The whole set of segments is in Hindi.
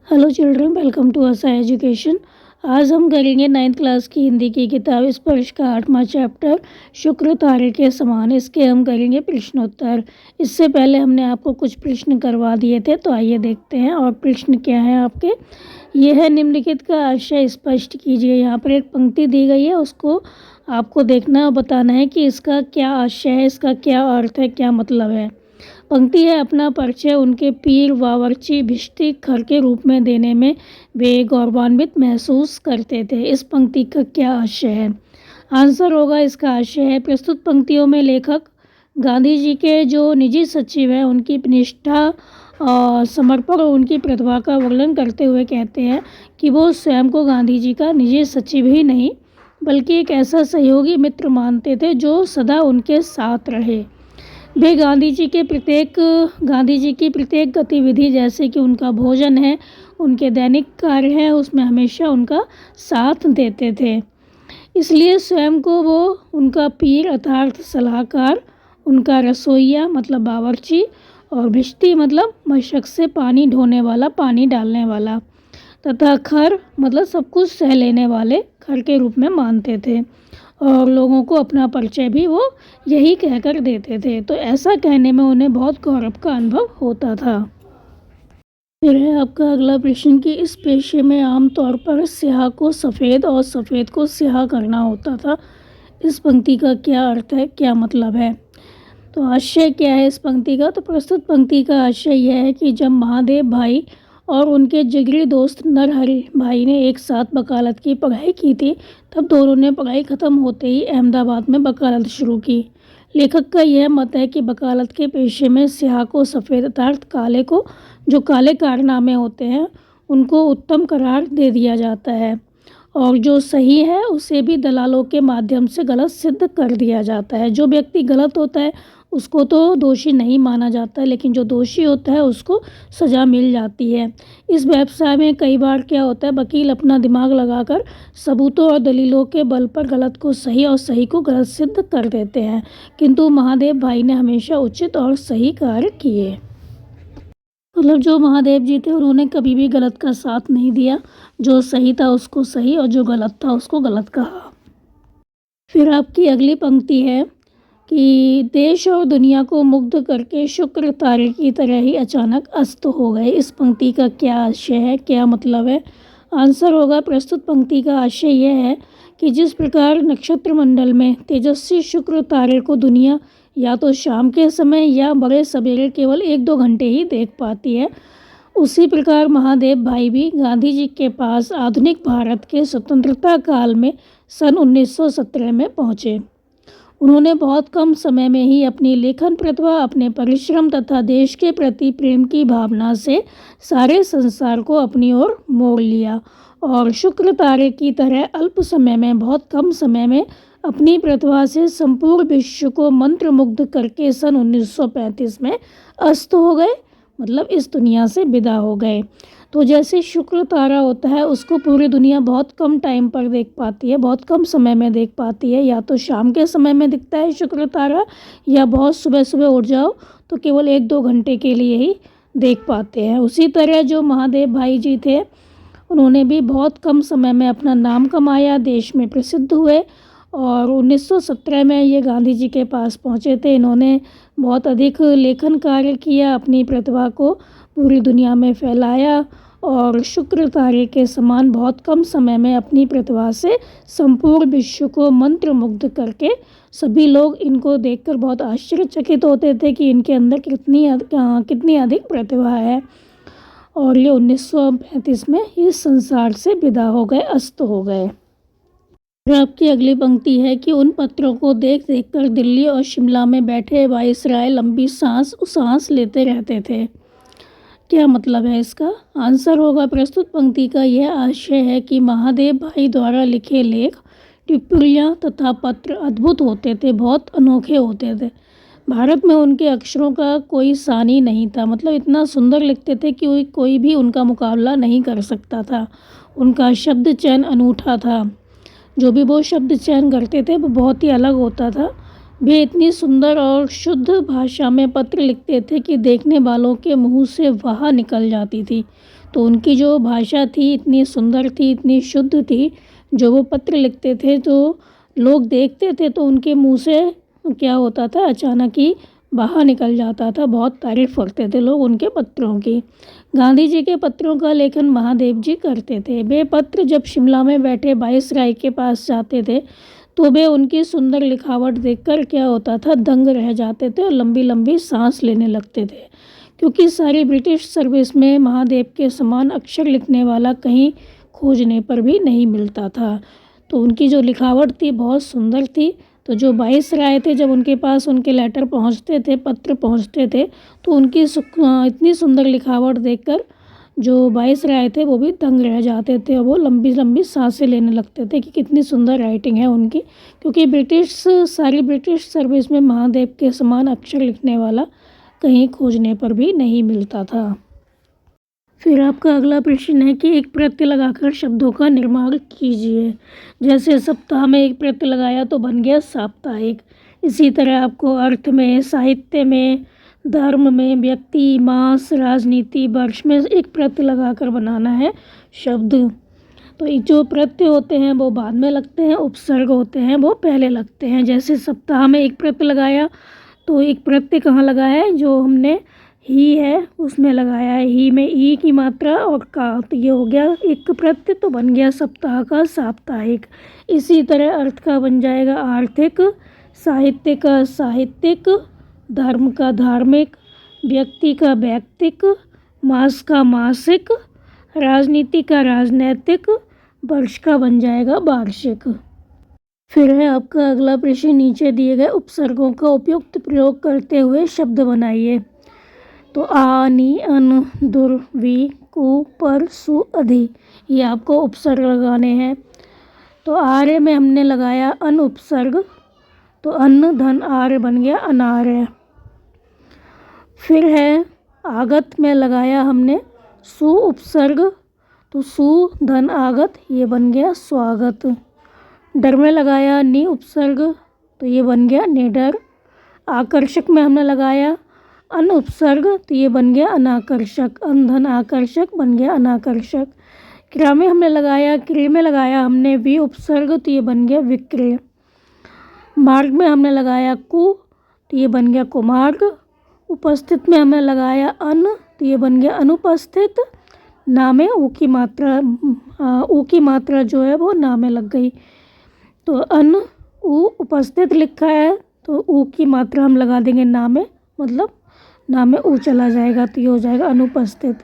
हेलो चिल्ड्रन, वेलकम टू असा एजुकेशन। आज हम करेंगे 9th क्लास की हिंदी की किताब स्पर्श का 8वां चैप्टर शुक्र तारे के समान। इसके हम करेंगे प्रश्नोत्तर। इससे पहले हमने आपको कुछ प्रश्न करवा दिए थे, तो आइए देखते हैं। और प्रश्न क्या है आपके, ये है निम्नलिखित का आशय स्पष्ट कीजिए। यहाँ पर एक पंक्ति दी गई है, उसको आपको देखना और बताना है कि इसका क्या आशय है, इसका क्या अर्थ है, क्या मतलब है। पंक्ति है, अपना परिचय उनके पीर बावर्ची भिश्ती खर के रूप में देने में वे गौरवान्वित महसूस करते थे। इस पंक्ति का क्या आशय है? आंसर होगा, इसका आशय है, प्रस्तुत पंक्तियों में लेखक गांधी जी के जो निजी सचिव हैं उनकी निष्ठा और समर्पण और उनकी प्रतिभा का वर्णन करते हुए कहते हैं कि वो स्वयं को गांधी जी का निजी सचिव ही नहीं बल्कि एक ऐसा सहयोगी मित्र मानते थे जो सदा उनके साथ रहे। वे गांधी जी की प्रत्येक गतिविधि, जैसे कि उनका भोजन है, उनके दैनिक कार्य हैं, उसमें हमेशा उनका साथ देते थे। इसलिए स्वयं को वो उनका पीर अर्थात सलाहकार, उनका रसोइया मतलब बावर्ची, और भिश्ती मतलब मशक से पानी ढोने वाला, पानी डालने वाला, तथा खर मतलब सब कुछ सह लेने वाले खर के रूप में मानते थे। और लोगों को अपना परिचय भी वो यही कहकर देते थे। तो ऐसा कहने में उन्हें बहुत गौरव का अनुभव होता था। फिर है आपका अगला प्रश्न कि इस पेशे में आमतौर पर स्याह को सफ़ेद और सफ़ेद को स्याह करना होता था। इस पंक्ति का क्या अर्थ है, क्या मतलब है? तो आशय क्या है इस पंक्ति का? तो प्रस्तुत पंक्ति का आशय यह है कि जब महादेव भाई और उनके जिगरी दोस्त नरहरि भाई ने एक साथ वकालत की पढ़ाई की थी, तब दोनों ने पढ़ाई ख़त्म होते ही अहमदाबाद में वकालत शुरू की। लेखक का यह मत है कि वकालत के पेशे में स्याह को सफ़ेद अर्थात काले को, जो काले कारनामे होते हैं, उनको उत्तम करार दे दिया जाता है, और जो सही है उसे भी दलालों के माध्यम से गलत सिद्ध कर दिया जाता है। जो व्यक्ति गलत होता है उसको तो दोषी नहीं माना जाता, लेकिन जो दोषी होता है उसको सज़ा मिल जाती है। इस व्यवसाय में कई बार क्या होता है, वकील अपना दिमाग लगाकर सबूतों और दलीलों के बल पर गलत को सही और सही को गलत सिद्ध कर देते हैं, किंतु महादेव भाई ने हमेशा उचित और सही कार्य किए। मतलब जो महादेव जी थे उन्होंने कभी भी गलत का साथ नहीं दिया, जो सही था उसको सही और जो गलत था उसको गलत कहा। फिर आपकी अगली पंक्ति है कि देश और दुनिया को मुग्ध करके शुक्र तारे की तरह ही अचानक अस्त हो गए। इस पंक्ति का क्या आशय है, क्या मतलब है? आंसर होगा, प्रस्तुत पंक्ति का आशय यह है कि जिस प्रकार नक्षत्र मंडल में तेजस्वी शुक्र तारे को दुनिया या तो शाम के समय या बड़े सवेरे केवल 1-2 घंटे ही देख पाती है, उसी प्रकार महादेव भाई भी गांधी जी के पास आधुनिक भारत के स्वतंत्रता काल में सन 1917 में पहुँचे। उन्होंने बहुत कम समय में ही अपनी लेखन प्रतिभा, अपने परिश्रम तथा देश के प्रति प्रेम की भावना से सारे संसार को अपनी ओर मोड़ लिया, और शुक्र तारे की तरह अल्प समय में, बहुत कम समय में अपनी प्रतिभा से संपूर्ण विश्व को मंत्रमुग्ध करके सन 1935 में अस्त हो गए, मतलब इस दुनिया से विदा हो गए। तो जैसे शुक्र तारा होता है उसको पूरी दुनिया बहुत कम टाइम पर देख पाती है, बहुत कम समय में देख पाती है, या तो शाम के समय में दिखता है शुक्र तारा, या बहुत सुबह सुबह उठ जाओ तो केवल 1-2 घंटे के लिए ही देख पाते हैं। उसी तरह जो महादेव भाई जी थे उन्होंने भी बहुत कम समय में अपना नाम कमाया, देश में प्रसिद्ध हुए, और 1917 में ये गांधी जी के पास पहुँचे थे। इन्होंने बहुत अधिक लेखन कार्य किया, अपनी प्रतिभा को पूरी दुनिया में फैलाया, और शुक्र तारे के समान बहुत कम समय में अपनी प्रतिभा से संपूर्ण विश्व को मंत्रमुग्ध करके सभी लोग इनको देखकर बहुत आश्चर्यचकित होते थे कि इनके अंदर कितनी अधिक प्रतिभा है। और ये 1935 में इस संसार से विदा हो गए, अस्त हो गए। फिर आपकी अगली पंक्ति है कि उन पत्रों को देख देख कर दिल्ली और शिमला में बैठे वायसराय लंबी सांस लेते रहते थे। क्या मतलब है इसका? आंसर होगा, प्रस्तुत पंक्ति का यह आशय है कि महादेव भाई द्वारा लिखे लेख, टिप्पणियाँ तथा पत्र अद्भुत होते थे, बहुत अनोखे होते थे। भारत में उनके अक्षरों का कोई सानी नहीं था, मतलब इतना सुंदर लिखते थे कि कोई भी उनका मुकाबला नहीं कर सकता था। उनका शब्द चयन अनूठा था, जो भी वो शब्द चयन करते थे वो बहुत ही अलग होता था। वे इतनी सुंदर और शुद्ध भाषा में पत्र लिखते थे कि देखने वालों के मुंह से वाह निकल जाती थी। तो उनकी जो भाषा थी इतनी सुंदर थी, इतनी शुद्ध थी, जो वो पत्र लिखते थे तो लोग देखते थे तो उनके मुँह से क्या होता था, अचानक ही बाहर निकल जाता था। बहुत तारीफ़ करते थे लोग उनके पत्रों की। गांधी जी के पत्रों का लेखन महादेव जी करते थे। वे पत्र जब शिमला में बैठे वाइसराय के पास जाते थे तो वे उनकी सुंदर लिखावट देखकर क्या होता था, दंग रह जाते थे और लंबी लंबी सांस लेने लगते थे, क्योंकि सारी ब्रिटिश सर्विस में महादेव के समान अक्षर लिखने वाला कहीं खोजने पर भी नहीं मिलता था। तो उनकी जो लिखावट थी बहुत सुंदर थी। तो जो वाइसराय थे जब उनके पास उनके लेटर पहुंचते थे, पत्र पहुंचते थे, तो उनकी इतनी सुंदर लिखावट देखकर जो वाइसराय थे वो भी दंग रह जाते थे और वो लंबी लंबी सांसें लेने लगते थे कि कितनी सुंदर राइटिंग है उनकी, क्योंकि सारी ब्रिटिश सर्विस में महादेव के समान अक्षर लिखने वाला कहीं खोजने पर भी नहीं मिलता था। फिर आपका अगला प्रश्न है कि एक प्रत्यय लगाकर शब्दों का निर्माण कीजिए। जैसे सप्ताह में एक प्रत्यय लगाया तो बन गया साप्ताहिक। इसी तरह आपको अर्थ में, साहित्य में, धर्म में, व्यक्ति, मास, राजनीति, वर्ष में एक प्रत्यय लगाकर बनाना है शब्द। तो ये जो प्रत्यय होते हैं वो बाद में लगते हैं, उपसर्ग होते हैं वो पहले लगते हैं। जैसे सप्ताह में एक प्रत्यय लगाया तो एक प्रत्यय कहाँ लगा है, जो हमने ही है उसमें लगाया है। ही में ई की मात्रा और का, तो ये हो गया एक प्रत्यय, तो बन गया सप्ताह का साप्ताहिक। इसी तरह अर्थ का बन जाएगा आर्थिक, साहित्य का साहित्यिक, धर्म का धार्मिक, व्यक्ति का व्यक्तिक, मास का मासिक, राजनीति का राजनैतिक, वर्ष का बन जाएगा वार्षिक। फिर है आपका अगला प्रश्न, नीचे दिए गए उपसर्गों का उपयुक्त प्रयोग करते हुए शब्द बनाइए। तो आ, नी, अन, दुर, वी, कु, पर, सु, अधि, ये आपको उपसर्ग लगाने हैं। तो आर्य में हमने लगाया अन उपसर्ग, तो अन्न धन आर्य बन गया अनार्य। फिर है आगत में लगाया हमने सु उपसर्ग, तो सु धन आगत, ये बन गया स्वागत। डर में लगाया नि उपसर्ग, तो ये बन गया निडर। आकर्षक में हमने लगाया अन उपसर्ग, तो ये बन गया अनाकर्षक। अंधन आकर्षक बन गया अनाकर्षक। क्रिया में हमने लगाया, क्रिया में लगाया हमने वि उपसर्ग, तो ये बन गया विक्रिय। मार्ग में हमने लगाया कु, तो ये बन गया कुमार्ग। उपस्थित में हमने लगाया अन, तो ये बन गया अनुपस्थित। ना में ऊ की मात्रा जो है वो ना में लग गई, तो अन ऊ उपस्थित लिखा है तो ऊ की मात्रा हम लगा देंगे ना में, मतलब ना में ऊ चला जाएगा, तो ये हो जाएगा अनुपस्थित।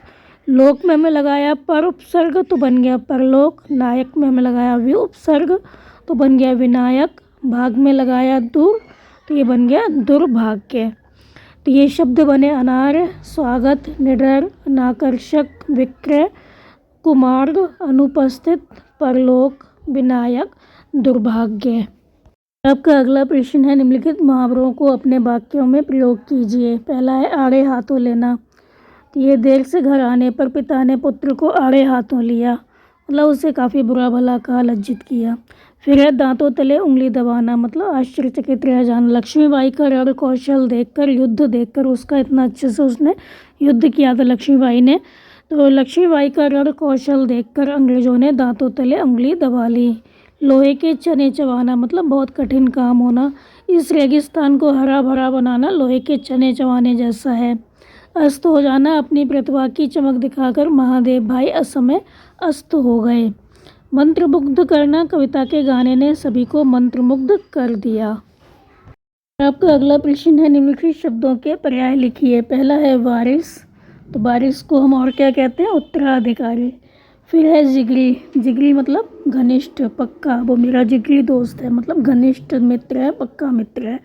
लोक में हमें लगाया पर उपसर्ग, तो बन गया परलोक। नायक में हमें लगाया वि उपसर्ग, तो बन गया विनायक। भाग में लगाया दूर, तो ये बन गया दुर्भाग्य। तो ये शब्द बने अनार्य, स्वागत, निडर, अनाकर्षक, विक्रय, कुमार्ग, अनुपस्थित, परलोक, विनायक, दुर्भाग्य। आपका अगला प्रश्न है, निम्नलिखित मुहावरों को अपने वाक्यों में प्रयोग कीजिए। पहला है आड़े हाथों लेना। तो ये देर से घर आने पर पिता ने पुत्र को आड़े हाथों लिया, मतलब उसे काफ़ी बुरा भला कहा, लज्जित किया। फिर है दांतों तले उंगली दबाना, मतलब आश्चर्यचकित रह जाना। लक्ष्मीबाई का रण कौशल देखकर, युद्ध देखकर, उसका इतना अच्छे से उसने युद्ध किया था लक्ष्मीबाई ने, तो लक्ष्मीबाई का रण कौशल देखकर अंग्रेजों ने दांतों तले उंगली दबा ली। लोहे के चने चबाना, मतलब बहुत कठिन काम होना। इस रेगिस्तान को हरा भरा बनाना लोहे के चने चबाने जैसा है। अस्त हो जाना, अपनी प्रतिभा की चमक दिखाकर महादेव भाई असमय अस्त हो गए। मंत्रमुग्ध करना, कविता के गाने ने सभी को मंत्रमुग्ध कर दिया। आपका अगला प्रश्न है, निम्नलिखित शब्दों के पर्याय लिखिए। पहला है वारिस, तो वारिस को हम और क्या कहते हैं, उत्तराधिकारी। फिर है जिगरी, जिगरी मतलब घनिष्ठ, पक्का, वो मेरा जिगरी दोस्त है, मतलब घनिष्ठ मित्र है, पक्का मित्र है।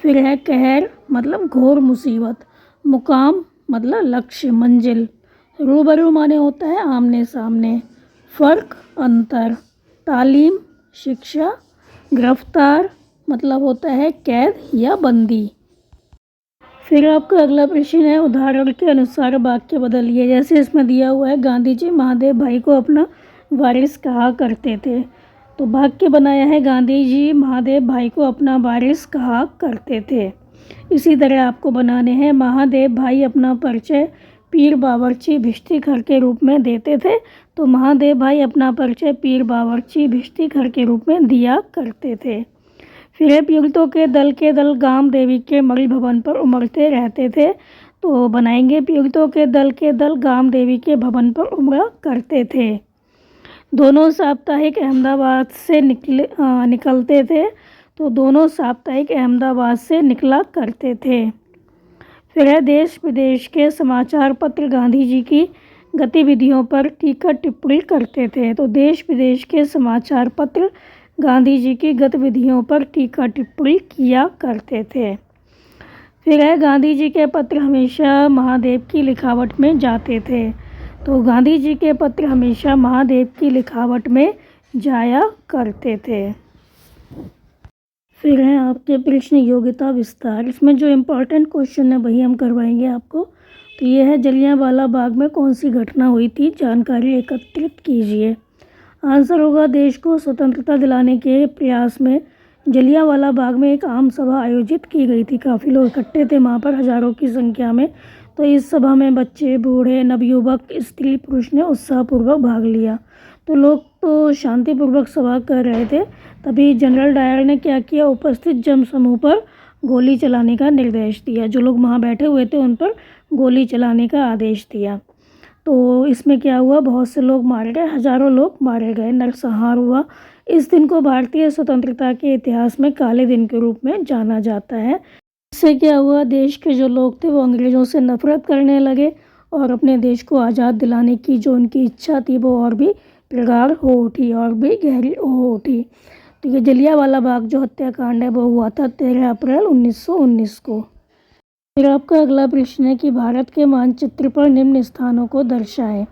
फिर है कहर, मतलब घोर मुसीबत। मुकाम मतलब लक्ष्य, मंजिल। रूबरू माने होता है आमने सामने। फ़र्क अंतर। तालीम शिक्षा। गिरफ्तार मतलब होता है कैद या बंदी। फिर आपका अगला प्रश्न है, उदाहरण के अनुसार वाक्य बदलिए। जैसे इसमें दिया हुआ है, गांधी जी महादेव भाई को अपना वारिस कहा करते थे, तो वाक्य बनाया है गांधी जी महादेव भाई को अपना वारिस कहा करते थे। इसी तरह आपको बनाने हैं, महादेव भाई अपना परिचय पीर बावर्ची भिश्ती-खर के रूप में देते थे। तो महादेव भाई अपना परिचय पीर बावर्ची भिश्ती-खर के रूप में दिया करते थे। फिर है पीड़ितों के दल गाम देवी के मणि भवन पर उमड़ते रहते थे। तो बनाएंगे पीड़ितों के दल गाम देवी के भवन पर उमड़ा करते थे। दोनों साप्ताहिक अहमदाबाद से निकलते थे। तो दोनों साप्ताहिक अहमदाबाद से निकला करते थे। फिर है देश विदेश के समाचार पत्र गांधी जी की गतिविधियों पर टीका टिप्पणी करते थे। तो देश विदेश के समाचार पत्र गांधी जी की गतिविधियों पर टीका टिप्पणी किया करते थे। फिर है गांधी जी के पत्र हमेशा महादेव की लिखावट में जाते थे। तो गांधी जी के पत्र हमेशा महादेव की लिखावट में जाया करते थे। फिर है आपके प्रश्न योग्यता विस्तार। इसमें जो इम्पोर्टेंट क्वेश्चन है वही हम करवाएंगे आपको। तो ये है जलियांवाला बाग में कौन सी घटना हुई थी, जानकारी एकत्रित कीजिए। आंसर होगा देश को स्वतंत्रता दिलाने के प्रयास में जलियांवाला बाग में एक आम सभा आयोजित की गई थी। काफ़ी लोग इकट्ठे थे वहाँ पर, हज़ारों की संख्या में। तो इस सभा में बच्चे, बूढ़े, नवयुवक, स्त्री, पुरुष ने उत्साहपूर्वक भाग लिया। तो लोग तो शांतिपूर्वक सभा कर रहे थे। तभी जनरल डायर ने क्या किया, उपस्थित जनसमूह पर गोली चलाने का निर्देश दिया। जो लोग वहाँ बैठे हुए थे उन पर गोली चलाने का आदेश दिया। तो इसमें क्या हुआ, बहुत से लोग मारे गए, हज़ारों लोग मारे गए, नरसंहार हुआ। इस दिन को भारतीय स्वतंत्रता के इतिहास में काले दिन के रूप में जाना जाता है। इससे क्या हुआ, देश के जो लोग थे वो अंग्रेज़ों से नफरत करने लगे और अपने देश को आज़ाद दिलाने की जो उनकी इच्छा थी वो और भी प्रगाढ़ हो उठी और भी गहरी हो उठी। तो ये जलियांवाला बाग जो हत्याकांड है वो हुआ था 13 अप्रैल 1919 को। फिर आपका अगला प्रश्न है कि भारत के मानचित्र पर निम्न स्थानों को दर्शाएं।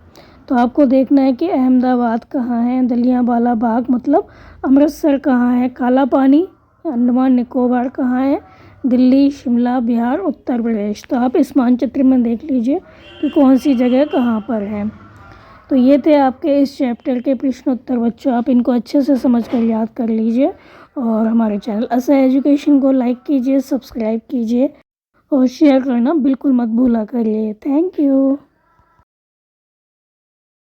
तो आपको देखना है कि अहमदाबाद कहाँ है, जलियांवाला बाग मतलब अमृतसर कहाँ है, काला पानी अंडमान निकोबार कहाँ है, दिल्ली, शिमला, बिहार, उत्तर प्रदेश। तो आप इस मानचित्र में देख लीजिए कि कौन सी जगह कहाँ पर है। तो ये थे आपके इस चैप्टर के प्रश्न उत्तर बच्चों। आप इनको अच्छे से समझ कर याद कर लीजिए और हमारे चैनल असा एजुकेशन को लाइक कीजिए, सब्सक्राइब कीजिए और शेयर करना बिल्कुल मत भूला करिए। Thank you.